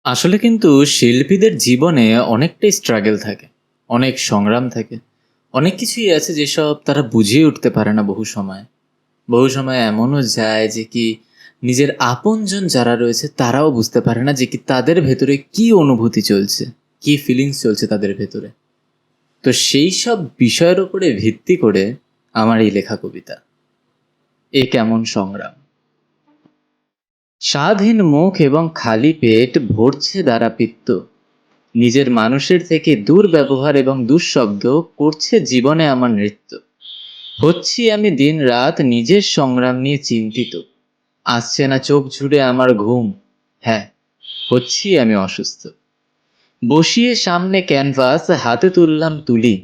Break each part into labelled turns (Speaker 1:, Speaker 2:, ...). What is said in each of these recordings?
Speaker 1: আসলে কিন্তু শিল্পীদের জীবনে অনেকটাই স্ট্রাগল থাকে, অনেক সংগ্রাম থাকে, অনেক কিছুই আছে যেসব তারা বুঝিয়ে উঠতে পারে না বহু সময়। বহু সময় এমনও যায় যে কি নিজের আপনজন যারা রয়েছে তারাও বুঝতে পারে না যে কি তাদের ভেতরে কি অনুভূতি চলছে, কি ফিলিংস চলছে তাদের ভেতরে। তো সেই সব বিষয়ের উপরে ভিত্তি করে আমার এই লেখা কবিতা এ কেমন সংগ্রাম। স্বাধীন মুখ এবং খালি পেট ভরছে দ্বারাপিত্ত, নিজের মানুষের থেকে দুর্ব্যবহার এবং দুঃশব্দ করছে জীবনে আমার নৃত্য। হচ্ছি আমি দিন রাত নিজের সংগ্রাম নিয়ে চিন্তিত, আসছে না চোখ জুড়ে আমার ঘুম। হ্যাঁ, হচ্ছি আমি অসুস্থ। বসিয়ে সামনে ক্যানভাস হাতে তুললাম তুলি,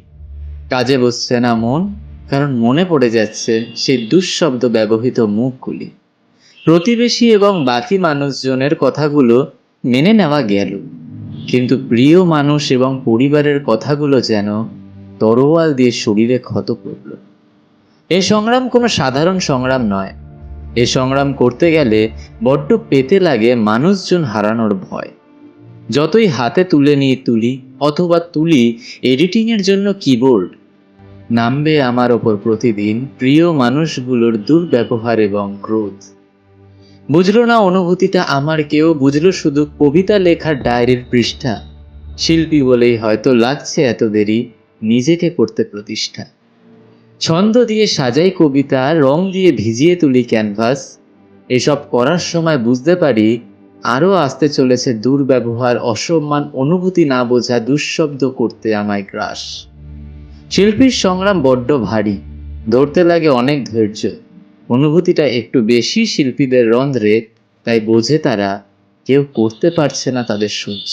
Speaker 1: কাজে বসছে না মন, কারণ মনে পড়ে যাচ্ছে সেই দুঃশব্দ ব্যবহৃত মুখগুলি। প্রতিবেশী এবং বাকি মানুষজনের কথাগুলো মেনে নেওয়া গেল, কিন্তু প্রিয় মানুষ এবং পরিবারের কথাগুলো যেন তরোয়াল দিয়ে শরীরে ক্ষত করল। এ সংগ্রাম কোনো সাধারণ সংগ্রাম নয়। এ সংগ্রাম করতে গেলে বড্ড পেতে লাগে মানুষজন হারানোর ভয়। যতই হাতে তুলে নিই তুলি, অথবা তুলি এডিটিংয়ের জন্য কিবোর্ড, নামবে আমার ওপর প্রতিদিন প্রিয় মানুষগুলোর দুর্ব্যবহার এবং ক্রোধ। বুঝলো না অনুভূতিটা আমার কেউ, বুঝলো শুধু কবিতা লেখার ডায়েরির পৃষ্ঠা। শিল্পী বলেই হয়তো লাগছে এত দেরি নিজেকে করতে প্রতিষ্ঠা। ছন্দ দিয়ে সাজাই কবিতা, রং দিয়ে ভিজিয়ে তুলি ক্যানভাস। এসব করার সময় বুঝতে পারি আরও আসতে চলেছে দুর্ব্যবহার, অসম্মান, অনুভূতি না বোঝা দুঃশব্দ করতে আমায় গ্রাস। শিল্পীর সংগ্রাম বড্ড ভারী, ধরতে লাগে অনেক ধৈর্য। অনুভূতিটা একটু বেশি শিল্পীদের রন্ধ্রে, তাই বোঝে তারা কেউ করতে পারছে না তাদের সহ্য।